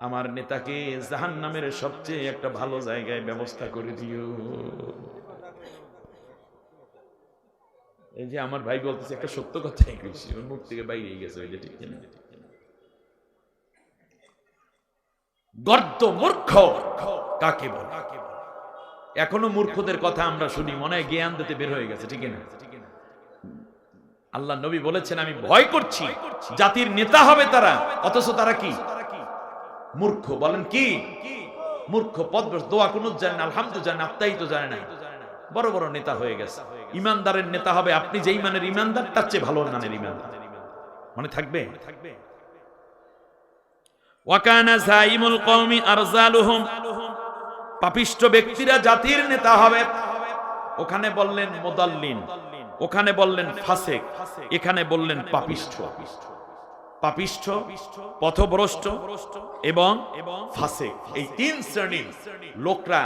আমার নেতাকে জাহান্নামের সবচেয়ে একটা ভালো জায়গায় ব্যবস্থা করে দিও। এই যে আমার ভাই বলতেছে, একটা সত্য কথাই কইছি, ওর মুখ থেকে বাইরে গেছে। ওই যে ঠিক না, গর্দ মূর্খ কাকে বলে? এখনো মূর্খদের কথা আমরা শুনি, মনে হয় জ্ঞান দিতে বের হয়ে গেছে, ঠিক না? আল্লাহ নবী বলেছেন, আমি ভয় করছি জাতির নেতা হবে তারা, অথচ তারা কি? মূর্খ। বলেন কি? মূর্খ, পথভ্রষ্ট, দোয়া কুনুত জানে না, আলহামদুলিল্লাহ জানে না, আত্মাই তো জানে না। বড় বড় নেতা হয়ে গেছে। ইমানদারের নেতা হবে, আপনি যেই মানের ইমানদার তার চেয়ে ভালো মানের ইমানদার। মনে থাকবে? ওয়াকানা যাইমুল কওমি আরজালুহুম, পাপিষ্ঠ ব্যক্তিরা জাতির নেতা হবে। ওখানে বললেন মুদাল্লিন, ওখানে বললেন ফাসেক, এখানে বললেন পাপিষ্ঠ। পাপিষ্ঠ, পথভ্রষ্ট এবং ফাসেক, এই তিন শ্রেণীর লোকরা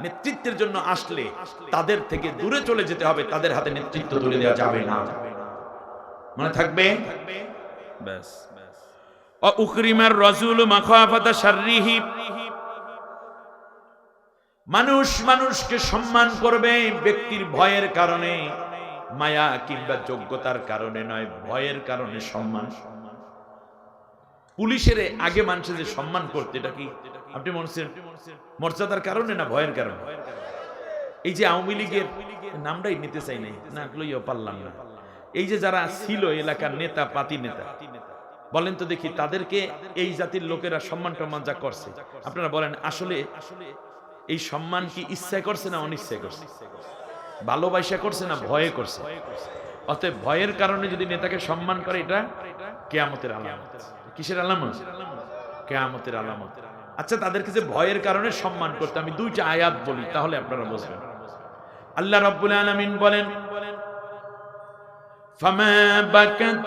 নেতৃত্বের জন্য আসলে তাদের থেকে দূরে চলে যেতে হবে, তাদের হাতে নেতৃত্ব তুলে দেওয়া যাবে না। মনে থাকবে? ব্যাস। উকরিমার রাজুলু মাখাফাতা শাররিহি, মানুষ মানুষকে সম্মান করবে ব্যক্তির ভয়ের কারণে, মায়া কিংবা যোগ্যতার কারণে নয়, ভয়ের কারণে সম্মান। পুলিশের আগে মানুষের যে সম্মান করতে, এটা কি আপনি মর্যাদার কারণে না ভয়ের কারণে? এই যে আওয়ামী লীগের নামটাই নিতে চাই নাই, না লইও পারলাম না, এই যে যারা ছিল এলাকার নেতা পাতি নেতা, বলেন তো দেখি তাদেরকে এই জাতির লোকেরা সম্মান টম্মান যা করছে, আপনারা বলেন আসলে এই সম্মান কি ইচ্ছায় করছে না অনিচ্ছায় করছে? ভালোবাসা করছে না ভয়ে করছে? অতএব ভয়ের কারণে যদি নেতাকে সম্মান করে, এটা কিয়ামতের আলামত। কিসের আলামত? কিয়ামতের আলামত। আচ্ছা, তাদেরকে যে ভয়ের কারণে সম্মান করতে, আমি দুইটা আয়াত বলি তাহলে আপনারা বুঝবেন। আল্লাহ রাব্বুল আলামিন বলেন, ফামা বাকাত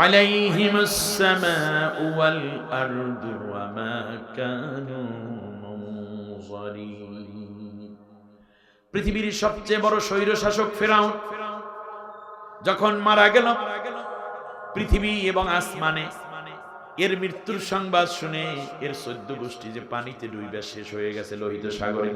আলাইহিমুস সামাউ ওয়াল আরদু ওয়া মা কানু মুনজারিন। পৃথিবীর সবচেয়ে বড় স্বৈরশাসক ফিরআউন যখন মারা গেল, পৃথিবী এবং আসমানে এর মৃত্যুর সংবাদ শুনে এর 14 গোষ্ঠী যে পানিতে ডুইবা শেষ হয়ে গেছে লোহিত সাগরে,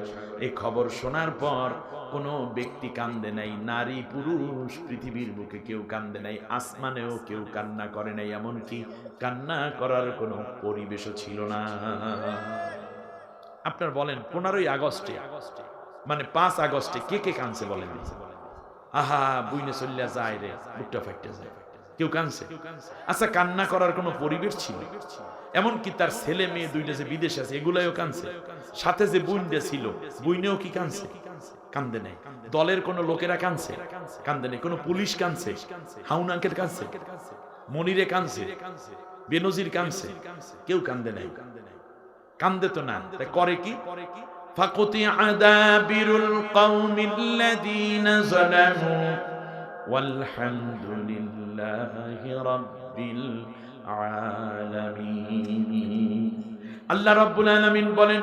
এই খবর শোনার পর কোনো ব্যক্তি কান্দে নাই, নারী পুরুষ পৃথিবীর বুকে কেউ কান্দে নাই, আসমানেও কেউ কান্না করে নাই, এমনকি কান্না করার কোনো পরিবেশও ছিল না। আপনার বলেন 15ই আগস্টে মানে 5 আগস্টে কে কে কানছে বলেন? আহা বুইনে চল্লা যায় রে, বুকটা ফাইটে যায়, কেউ কানছে? আচ্ছা, কান্না করার কোনো পরিবেশ ছিল? এমনকি তার ছেলে মেয়ে দুইটা যে বিদেশে আছে এগুলাও কানছে, সাথে যে বুইনটা ছিল বুইনেও কি কানছে? কান্দে নাই। দলের কোন লোকেরা কানছে? কান্দে নাই। কোন পুলিশ কানছে? হাউন আঙ্কেল কানছে? মনিরে কানছে? বেনজির কানছে? কেউ কান্দে নাই। কান্দে তো না, তাই করে কি? ফাকুতিআ দাবিরুল কওমিল্লাযীনা যালামু ওয়ালহামদুলিল্লাহি রাব্বিল আলামিন। আল্লাহ রাব্বুল আলামিন বলেন,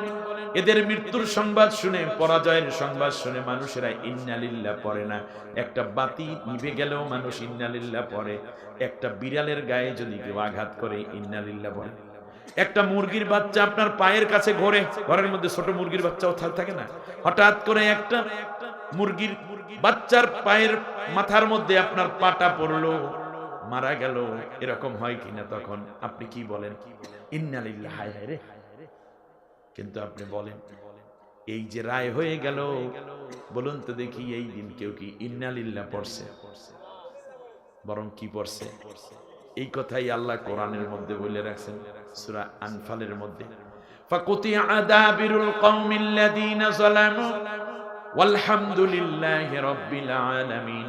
এদের মৃত্যুর সংবাদ শুনে, পরাজয়ের সংবাদ শুনে মানুষেরা ইন্নালিল্লাহ পড়ে না। একটা বাতি নিভে গেলেও মানুষ ইন্নালিল্লাহ পড়ে। একটা বিড়ালের গায়ে যদি কেউ আঘাত করে ইন্নালিল্লাহ পড়ে। একটা মুরগির বাচ্চা আপনার পায়ের কাছে ঘোরে, ঘরের মধ্যে ছোট মুরগির বাচ্চাও থাকে না, হঠাৎ করে একটা মুরগির বাচ্চার পায়ের মাথার মধ্যে আপনার পাটা পড়লো, মারা গেল, এরকম হয় কিনা? তখন আপনি কি বলেন? ইন্নালিল্লাহ, হায় হায় রে। কিন্তু আপনি বলেন, এই যে রায় হয়ে গেল, বলুন তো দেখি এই দিন কেউ কি ইন্নালিল্লাহ পড়ছে? বরং কি পড়ছে? এই কথাই আল্লাহ কোরআনের মধ্যে বলে রাখছেন সূরা আনফালের মধ্যে, ফাকুতিআ দাবিরুল কওমিল্লাযীনা যালামু ওয়ালহামদুলিল্লাহি রাব্বিল আলামিন।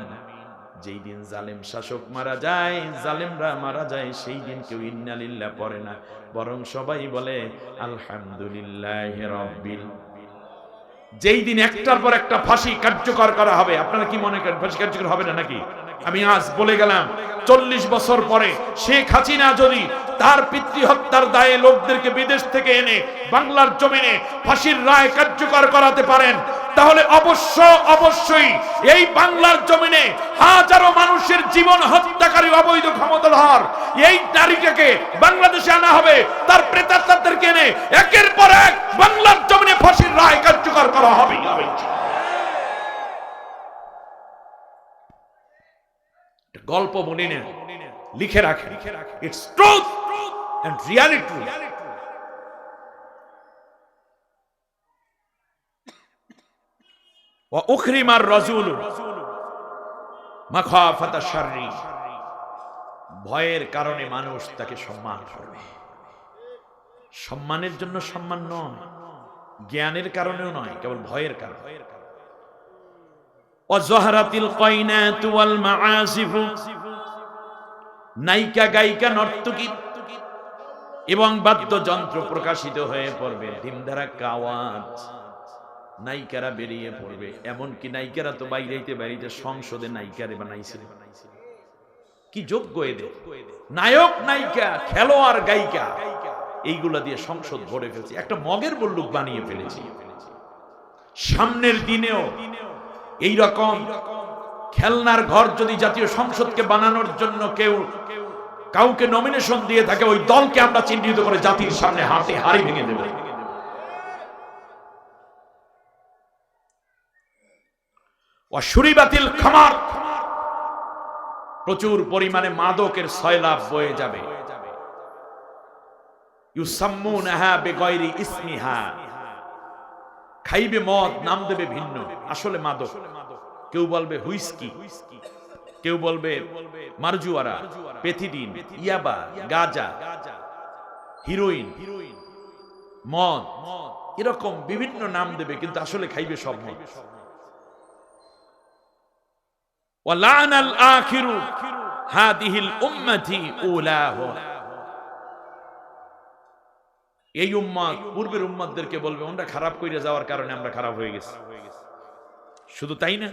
যেই দিন জালেম শাসক মারা যায়, জালেমরা মারা যায়, সেই দিন কেউ ইন্নালিল্লাহ পড়ে না, বরং সবাই বলে আলহামদুলিল্লাহি রাব্বিল। যেই দিন একটার পর একটা ফাঁসি কার্যকর করা হবে, আপনারা কি মনে করেন ফাঁসি কার্যকর হবে না নাকি? আমি আজ বলে গেলাম, 40 বছর পরে শেখ হাসিনা যদি তার পিতৃ হত্যার দায়ে লোকদেরকে বিদেশ থেকে এনে বাংলার জমিনে ফাঁসির রায় কার্যকর করাতে পারেন, তাহলে অবশ্যই এই বাংলার জমিনে হাজারো মানুষের জীবন হত্যাকারী অবৈধ ক্ষমতাধর এই নারীটাকে বাংলাদেশে আনা হবে, তার প্রেতাত্মাদেরকে এনে একের পর এক বাংলার জমিনে ফাঁসির রায় কার্যকর করা হবে। গল্প বলি না, লিখে রাখেন, ইটস ট্রুথ এন্ড রিয়ালিটি। ওয়া উখরিমার রাসূল মাখাফাতা শাররি, ভয়ের কারণে মানুষ তাকে সম্মান করবে। সম্মানের জন্য সম্মান নয়, জ্ঞানের কারণেও নয়, কেবল ভয়ের কারণে। ওয়া যাহরাতিল কায়নাতু ওয়াল মাআসিফ, নায়িকা গায়িকা নর্তকী এবং বাদ্যযন্ত্র প্রকাশিত হয়ে পড়বে, ধিমধারাক্কা আওয়াজ, নায়িকারা বেরিয়ে পড়বে। এমনকি নায়িকারা তো বাইরে সংসদে নায়িকারে বানাইছিল। কি যোগ্য এদের! নায়ক নায়িকা, খেলোয়াড় গায়িকা, এইগুলা দিয়ে সংসদ ভরে ফেলছে, একটা মগের বল্লুক বানিয়ে ফেলেছে। সামনের দিনেও এই রকম খেলনার ঘর যদি জাতীয় সংসদকে বানানোর জন্য কাউকে নমিনেশন দিয়ে থাকে, ওই দলকে আমরা চিহ্নিত করে জাতির সামনে হাতে হাড়ি ভেঙে দেব। ওয়াশুরিবাতিল খামার, প্রচুর পরিমাণে মাদকের সয়লাব বয়ে যাবে। ইউসাম্মুনাহা বিগায়রি ইসমিহা, খাইবে মদ, নাম দেবে ভিন্ন, আসলে মাদক। কেউ বলবে হুইস্কি, কেউ বলবে মারজুয়ারা, পেথিডিন, ইয়াবা, গাঁজা, হিরোইন, মদ, এরকম বিভিন্ন নাম দেবে, কিন্তু আসলে খাইবে সব মদ। ওয়ালানাল আখিরু হাদিহিল উম্মতি উলাহু, এই উম্মত পূর্বের উম্মতদেরকে বলবে ওরা খারাপ করে যাওয়ার কারণে আমরা খারাপ হয়ে গেছি। শুধু তাই না,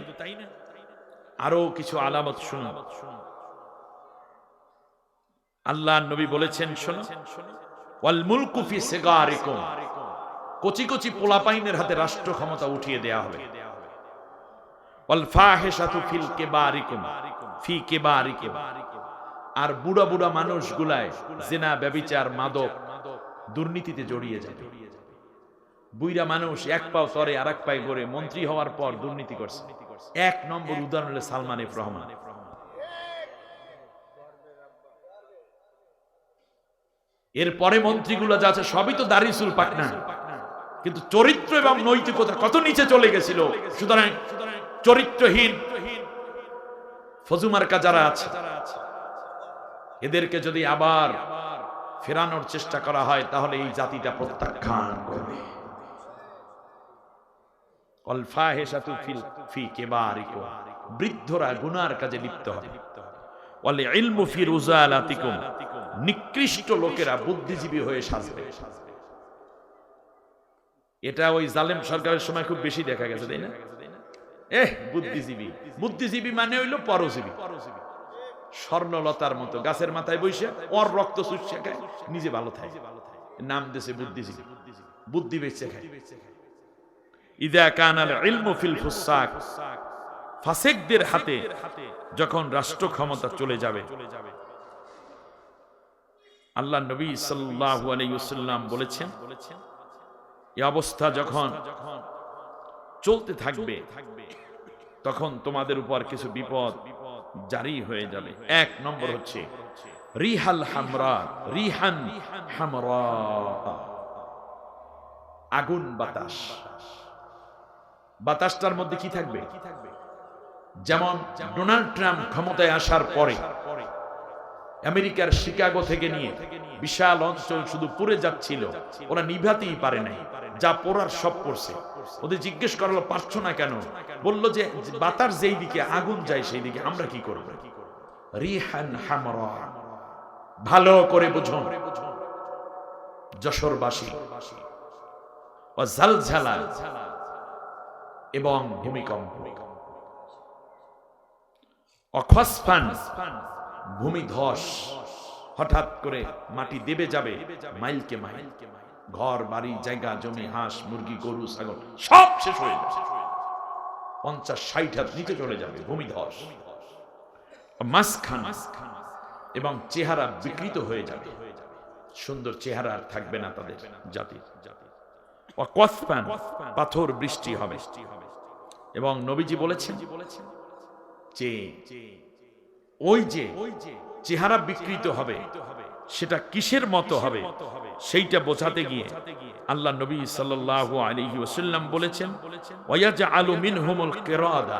আরো কিছু আলামত শুনুন। আল্লাহ নবী বলেছেন, শোনো, ওয়াল মুলকু ফি সিগারিকুম, কচি কচি পোলাপাইনের হাতে রাষ্ট্র ক্ষমতা উঠিয়ে দেয়া হবে। ওয়াল ফাহিশাতু ফিল কিবারিকুম ফি কিবারিকুম, আর বুড়া বুড়া মানুষগুলায় জিনা, ব্যভিচার, মাদক, দুর্নীতিতে জড়িয়ে যাবে। বুইরা মানুষ এক পাও তরে আর এক পায়ে গড়ে মন্ত্রী হওয়ার পর দুর্নীতি করছে। এক নম্বর উদাহরণ হলো সালমান এফ রহমান। এরপরে মন্ত্রীগুলো যা আছে সবই তো দাড়ি চুল পাকনা, কিন্তু চরিত্র এবং নৈতিকতা কত নিচে চলে গেছিল। সুতরাং চরিত্রহীন ফজুমার্কা যারা আছে এদেরকে যদি আবার ফেরানোর চেষ্টা করা হয় তাহলে এই জাতিটা প্রত্যাখ্যান করবে। ওয়াল ফাহিশাতু ফি কিবারিকুম, বৃদ্ধরা গুনার কাজে লিপ্ত হবে। ওয়াল ইলমু ফি রুজালাতিকুম, নিকৃষ্ট লোকেরা বুদ্ধিজীবী হয়ে সাজবে। এটা ওই জালেম সরকারের সময় খুব বেশি দেখা গেছে, তাই না? বুদ্ধিজীবী, বুদ্ধিজীবী মানে হইল পরজীবী। স্বর্ণলতার মতো গাছের মাথায় বসে ওর রক্ত চুষে খায়, নিজে ভালো থাকে, নাম দেশে বুদ্ধিজীবী, বুদ্ধি বেচে খায়। ইদা কানাল ইলমু ফিল ফুসাক, ফাসিকদের হাতে যখন রাষ্ট্র ক্ষমতা চলে যাবে, আল্লাহ নবী সাল্লাল্লাহু আলাইহি ওয়াসাল্লাম বলেছেন এই অবস্থা যখন চলতে থাকবে তখন তোমাদের উপর কিছু বিপদ জারি হয়ে যাবে। এক নম্বর হচ্ছে রিহাল হামরা, রিহান হামরা, আগুন বাতাস। বাতাসটার মধ্যে কি থাকবে? যেমন ডোনাল্ড ট্রাম্প ক্ষমতায় আসার পরে আমেরিকার শিকাগো থেকে নিয়ে বিশাল অঞ্চল শুধু পুড়ে যাচ্ছিল, ওরা নিভাতেই পারে নাই, যা পোড়ার সব পড়ছে। ওদের জিজ্ঞেস করলো পারছো না কেন? বলল যে বাতাস যেই দিকে আগুন যায় সেই দিকে আমরা কি করব? রিহান হামরা, ভালো করে বুঝুন যশোরবাসী, ও জালজালা এবং ভূমিকম্প, অখসফান ভূমিধস, হঠাৎ করে মাটি দেবে যাবে মাইলকে মাইল, ঘর বাড়ি জায়গা জমি হাঁস মুরগি গরু ছাগল সব শেষ হয়ে যাবে, 50-60 হাত নিচে চলে যাবে, ভূমিধস। মাঝখান এবং চেহারা বিকৃত হয়ে যাবে, সুন্দর চেহারা আর থাকবে না তাদের জাতির। অকসফান, পাথর বৃষ্টি হবে। এবং নবীজি বলেছেন যে ওই যে চেহারা বিকৃত হবে সেটা কিসের মতো হবে সেইটা বোঝাতে গিয়ে আল্লাহ নবী সাল্লাল্লাহু আলাইহি ওয়াসাল্লাম বলেছেন ওয়ায়াজআলু মিনহুমুল কিরাদা,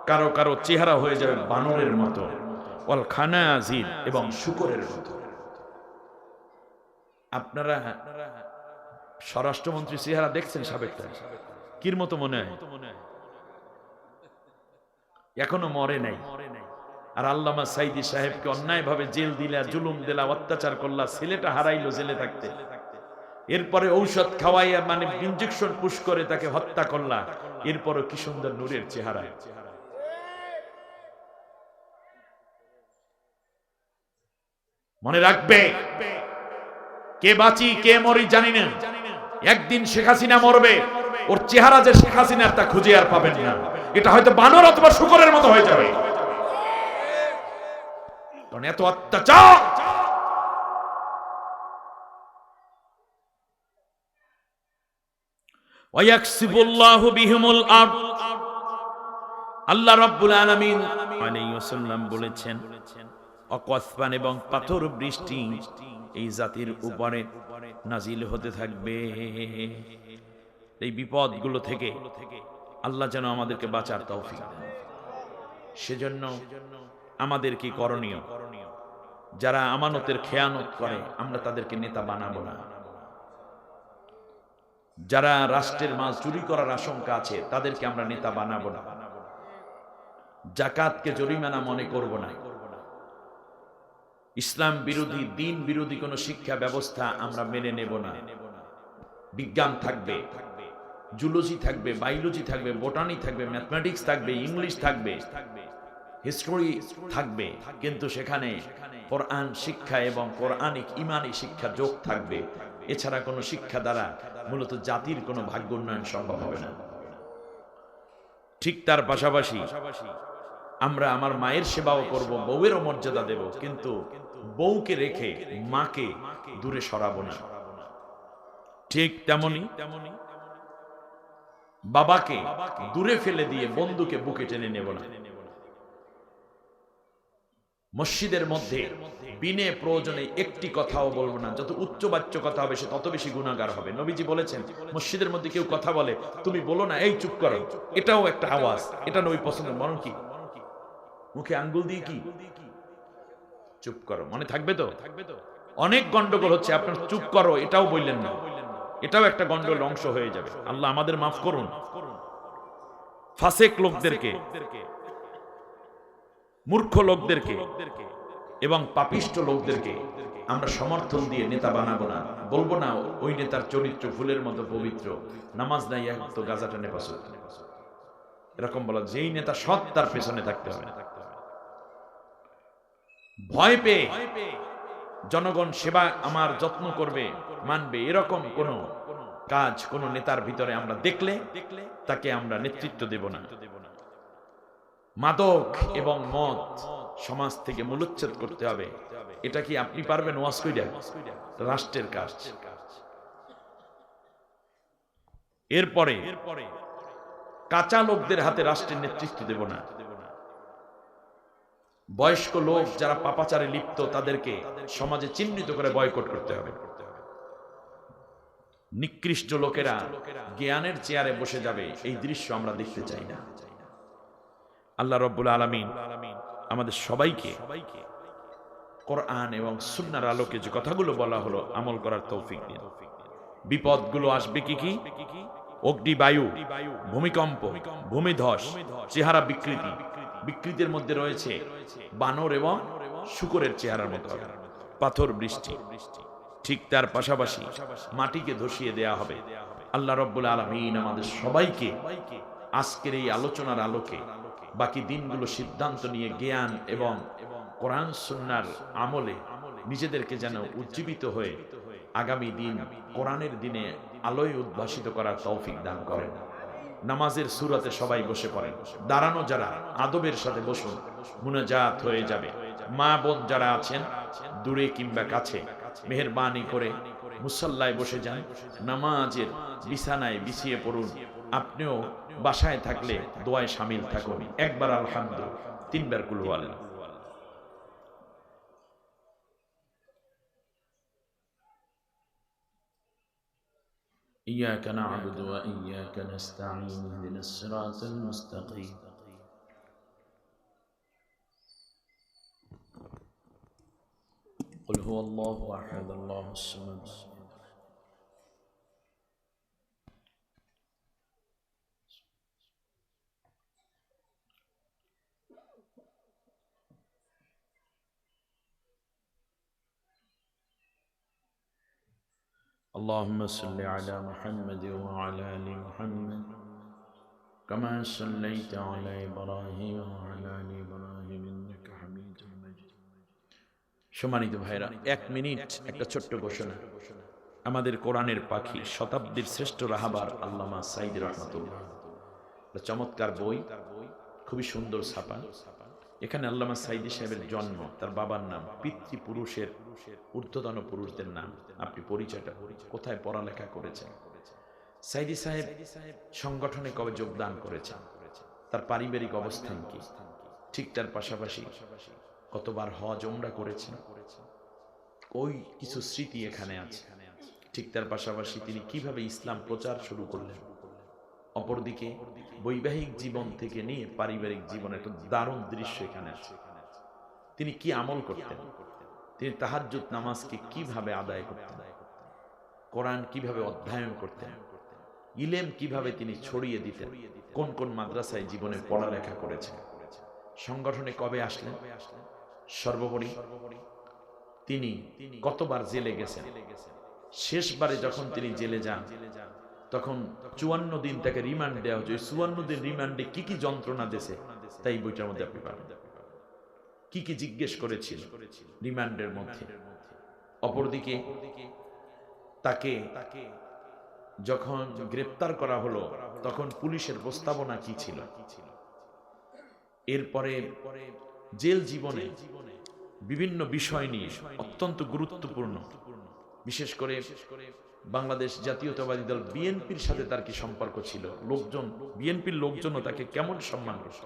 কারো কারো চেহারা হয়ে যাবে বানরের মতো, ওয়াল খানাজির, এবং শূকরের মতো। আপনারা স্বরাষ্ট্রমন্ত্রী চেহারা দেখছেন সাবেকটা, কির মতো মনে হয়? এখনো মরে নাই। আর আল্লামা সাইদি সাহেবকে অন্যায় ভাবে জেল দিলা, জুলুম দিলা, অত্যাচার করলা, ছেলেটা হারাইলো জেলে থাকতে, এরপরে ঔষধ খাওয়াইয়া মানে ইনজেকশন পুশ করে তাকে হত্যা করলা, এরপরও কি সুন্দর নূরের চেহারা। মনে রাখবে, কে বাঁচি কে মরি জানি না, একদিন শেখ হাসিনা মরবে, ওর চেহারা যে শেখ হাসিনার তা খুঁজে আর পাবেন না, এটা হয়তো বানর অথবা শূকরের মতো হয়ে যাবে। কারণ এত অত্যাচার। ওয়ায়াকসিবুল্লাহু বিহিমুল আরদ, আল্লাহ রাব্বুল আলামিন আলাইহি ওয়াসাল্লাম বলেছেন অকসফান এবং পাথর বৃষ্টি এই জাতির উপরে নাজিল হতে থাকবে। এই বিপদগুলো থেকে আল্লাহ যেন আমাদেরকে বাঁচার তৌফিক দেন। সেজন্য আমাদের কি করণীয়? যারা আমানতের খেয়ানত করে আমরা তাদেরকে নেতা বানাবো না। যারা রাষ্ট্রের মাল চুরি করার আশঙ্কা আছে তাদেরকে আমরা নেতা বানাবো না। জাকাতকে জরিমানা মনে করব না। ইসলাম বিরোধী, দিন বিরোধী কোনো শিক্ষা ব্যবস্থা আমরা মেনে নেব না। বিজ্ঞান থাকবে, জুলজি থাকবে, বায়োলজি থাকবে, বোটানি থাকবে, ম্যাথমেটিক্স থাকবে, ইংলিশ থাকবে, হিস্টোরি থাকবে, কিন্তু সেখানে কোরআন শিক্ষা এবং কোরআনিক ইমানি শিক্ষা যোগ থাকবে। এছাড়া কোনো শিক্ষা দ্বারা মূলত জাতির কোনো ভাগ্য উন্নয়ন সম্ভব হবে না। ঠিক তার পাশাপাশি আমরা আমার মায়ের সেবাও করব, বউয়েরও মর্যাদা দেব, কিন্তু বউকে রেখে মাকে দূরে সরাবো না। ঠিক তেমনি বাবাকে দূরে ফেলে দিয়ে বন্ধুকে বুকে টেনে নেব না। মসজিদের মধ্যে বিনে প্রয়োজনে একটি কথাও বলবো না। যত উচ্চবাচ্য কথা হবে সে তত বেশি গুনাহগার হবে। নবীজি বলেছেন, মসজিদের মধ্যে কেউ কথা বলে, তুমি বলো না এই চুপ করো, এটাও একটা আওয়াজ। এটা নবী পছন্দ। মরণ কি? মুখে আঙ্গুল দিয়ে কি চুপ করো, মনে থাকবে তো? অনেক গন্ডগোল হচ্ছে, আপনার চুপ করো এটাও বললেন না, এটাও একটা গন্ডগোল অংশ হয়ে যাবে। আল্লাহ আমাদের মাফ করুন। ফাসেক লোকদেরকে, মূর্খ লোকদেরকে এবং পাপিষ্ট লোকদেরকে আমরা সমর্থন দিয়ে নেতা বানাবো না। বলবো না ওই নেতার চরিত্র ফুলের মতো পবিত্র, নামাজ নাই তো গাজা টানে পাশে, এরকম বলা। যেই নেতা সৎ তার পেছনে থাকতে হবে। ভয় পেয়ে জনগণ সেবা আমার যত্ন করবে, মানবে, এরকম কোন কাজ কোন নেতার ভিতরে আমরা দেখলে তাকে আমরা নেতৃত্ব দেব না। মাদক এবং মদ সমাজ থেকে মূলোচ্ছেদ করতে হবে। এটা কি আপনি পারবেন? ওয়াজ কইরা? রাষ্ট্রের কাজ। এরপরে কাঁচা লোকদের হাতে রাষ্ট্রের নেতৃত্ব দেব না। বয়স্ক লোক যারা পাপাচারে লিপ্ত তাদেরকে সমাজে চিহ্নিত করে বয়কট করতে হবে। নিকৃষ্ট লোকেরা জ্ঞানের চেয়ারে বসে যাবে, এই দৃশ্য আমরা দেখতে চাই না। আল্লাহ রাব্বুল আলামিন আমাদের সবাইকে কোরআন এবং সুন্নাহর আলোকে যে কথাগুলো বলা হলো আমল করার তৌফিক দিন। বিপদগুলো আসবে কি কি? অগ্নিবায়ু, ভূমিকম্প, ভূমিধস, চেহারা বিকৃতি। বিকৃতির মধ্যে রয়েছে বানর এবং শূকরের চেহারার মতো পাথর বৃষ্টি। ঠিক তার পাশাপাশি মাটিকে ধসিয়ে দেয়া হবে। আল্লাহ রাব্বুল আলামিন আমাদের সবাইকে আজকের এই আলোচনার আলোকে বাকি দিনগুলো সিদ্ধান্ত নিয়ে জ্ঞান এবং কোরআন সুন্নাহর আমলে নিজেদেরকে যেন উজ্জীবিত হয়ে আগামী দিন কোরআনের দিনে আলোয় উদ্ভাসিত করার তৌফিক দান করেন। নামাজের সুরাতে সবাই বসে পড়েন। দাঁড়ানো যারা আদবের সাথে বসুন, মুনাজাত হয়ে যাবে। মা বোন যারা আছেন দূরে কিংবা কাছে, মেহেরবানি করে মুসাল্লায় বসে যান, নামাজের বিছানায় বিছিয়ে পড়ুন। আপনিও বাসায় থাকলে দোয়ায় শামিল থাকুন। একবার আলহামদুলিল্লাহ, তিনবার কুল হুয়াল্লাহ। إياك نعبد وإياك نستعين اهدنا الصراط المستقيم قل هو الله أحد الله الصمد اللهم صل على محمد وعلى آل محمد كما صليت على إبراهيم وعلى آل إبراهيم إنك حميد مجيد। সম্মানিত ভাইরা, 1 মিনিট একটা ছোট্ট ঘোষণা। আমাদের কোরআনের পাখি, শতাব্দীর শ্রেষ্ঠ রাহাবার আল্লামা সাঈদী রহমাতুল্লাহ, চমৎকার বই, খুবই সুন্দর ছাপা। এখানে আল্লামা সাঈদী সাহেবের জন্ম, তার বাবার নাম, পিতৃপুরুষের ঊর্ধ্বতন পুরুষদের নাম, আপনি পরিচয়টা, কোথায় পড়ালেখা করেছেন, সাঈদী সাহেব সংগঠনে কবে যোগদান করেছেন, তার পারিবারিক অবস্থান কি, ঠিক তার পাশাপাশি কতবার হজ ওমরা করেছেন, ওই কিছু স্মৃতি এখানে আছে। ঠিক তার পাশাপাশি তিনি কিভাবে ইসলাম প্রচার শুরু করলেন। অপরদিকে বৈবাহিক জীবন থেকে নিয়ে পারিবারিক জীবন, একটা দারুণ দৃশ্য এখানে আছে। তিনি কি আমল করতেন, তিনি তাহাজ্জুদ নামাজকে কিভাবে আদায় করতেন, কোরআন কিভাবে অধ্যয়ন করতেন, ইলম কিভাবে তিনি ছড়িয়ে দিতেন, কোন কোন মাদ্রাসায় জীবনে পড়ালেখা করেছেন, সংগঠনে কবে আসলেন। সর্বোপরি তিনি কতবার জেলে গেছেন। শেষবারে যখন তিনি জেলে যান তখন 54 দিন তাকে রিমান্ড দেওয়া হয়েছে। 54 দিন রিমান্ডে কি কি যন্ত্রণা দিয়েছে তাই বইটার মধ্যে আপনি পাবেন, কি কি জিজ্ঞেস করেছিল রিমান্ডের মধ্যে। অপরদিকে তাকে যখন গ্রেপ্তার করা হলো তখন পুলিশের প্রস্তাবনা কি ছিল। এরপরে জেল জীবনে বিভিন্ন বিষয় নিয়ে অত্যন্ত গুরুত্বপূর্ণ, বিশেষ করে বাংলাদেশ জাতীয়তাবাদী দল বিএনপির সাথে তার কি সম্পর্ক ছিল, লোকজন বিএনপির লোকজনও তাকে কেমন সম্মান করত,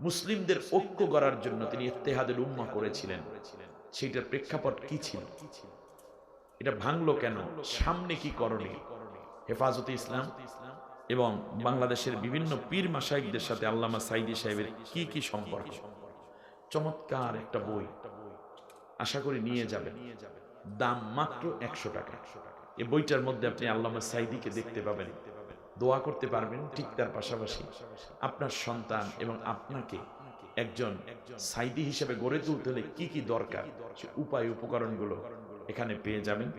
মুসলিমদের ঐক্য গড়ার জন্য তিনি ইত্তেহাদুল উম্মাহ করেছিলেন, সেইটার প্রেক্ষাপট কি ছিল, এটা ভাঙলো কেন, সামনে কি করণীয়, হেফাজতে ইসলাম এবং বাংলাদেশের বিভিন্ন পীর মাশায়েখদের সাথে আল্লামা সাঈদী সাহেবের কি কি সম্পর্ক। চমৎকার একটা বই, আশা করি নিয়ে যাবেন, দাম মাত্র 100 টাকা। এই বইটার মধ্যে আপনি আল্লামা সাঈদীকে দেখতে পাবেন, দোয়া করতে পারবেন, ঠিক তার পাশাপাশি আপনার সন্তান এবং আপনাকে একজন সাঈদী হিসেবে গড়ে তুলতে হলে কি কি দরকার উপায় উপকরণগুলো এখানে পেয়ে যাবেন।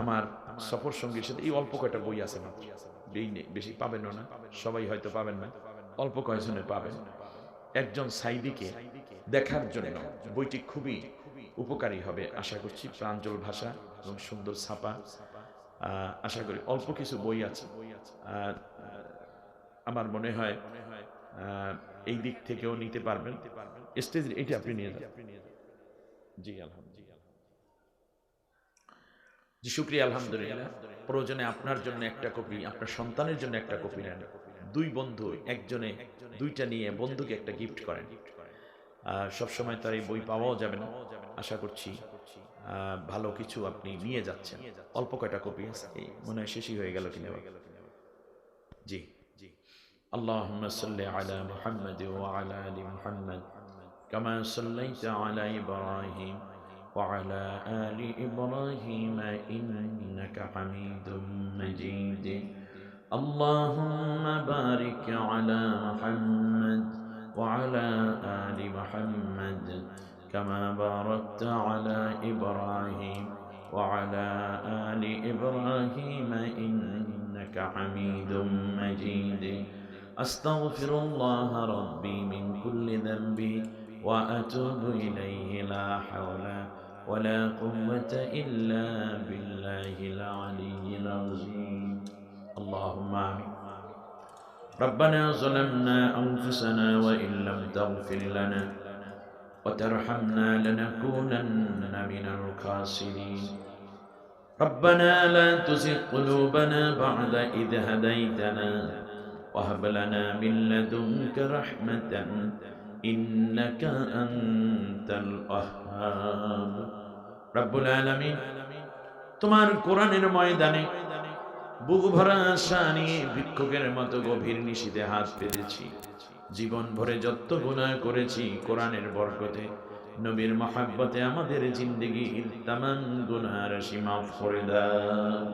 আমার সফর সঙ্গীর সাথে এই অল্প কয়টা বই আছে মাত্র, বেশি পাবেনও না, সবাই হয়তো পাবেন না, অল্প কয়েকজনে পাবেন। একজন সাঈদীকে দেখার জন্য বইটি খুবই উপকারী হবে আশা করছি, প্রাঞ্জল ভাষা এবং সুন্দর ছাপা। আশা করি অল্প কিছু বই আছে, আমার মনে হয় এই দিক থেকেও নিতে পারবেন। স্টেজ এটা আপনি নিয়ে যান। জি আলহামদুলিল্লাহ, জি শুকরিয়া আলহামদুলিল্লাহ। প্রয়োজনে আপনার জন্য একটা কপি, আপনার সন্তানের জন্য একটা কপি নেন। দুই বন্ধু একজনে দুইটা নিয়ে বন্ধুকে একটা গিফট করেন। সবসময় তার এই বই পাওয়াও যাবে না, আশা করছি ভালো কিছু আপনি নিয়ে যাচ্ছেন। অল্প কয়টা কপি আছে, মনে হয় শেষই হয়ে গেল কিনা। জি জি, আল্লাহুম্মা সাল্লি আলা মুহাম্মাদ ওয়া আলা আলি মুহাম্মাদ কামা সাল্লাইতা আলা ইব্রাহিম ওয়া আলা আলি ইব্রাহিম ইন্নাকা হামিদুম মাজিদ। আল্লাহুম্মা বারিক আলা মুহাম্মাদ وعلى آل محمد كما باركت على إبراهيم وعلى آل إبراهيم إنك حميد مجيد. أستغفر الله ربي من كل ذنب وأتوب إليه، لا حول ولا قوة إلا بالله العلي العظيم. اللهم آمين. ربنا ظلمنا أنفسنا وإن لم تغفر لنا وترحمنا لنكونن من الخاسرين. ربنا لا تزغ قلوبنا بعد إذ هديتنا وهب لنا من لدنك رحمة إنك أنت الوهاب. رب العالمين তোমার কোরআনের ময়দানে বুক ভরা আশা নিয়ে ভিক্ষুকের মতো গভীর নিশীথে হাত পেতেছি। জীবন ভরে যত গুনাহ করেছি কোরআনের বরকতে নবীর মহব্বতে আমাদের জিন্দেগীর তামাম গুনাহ রাশি মাফ করে দাও।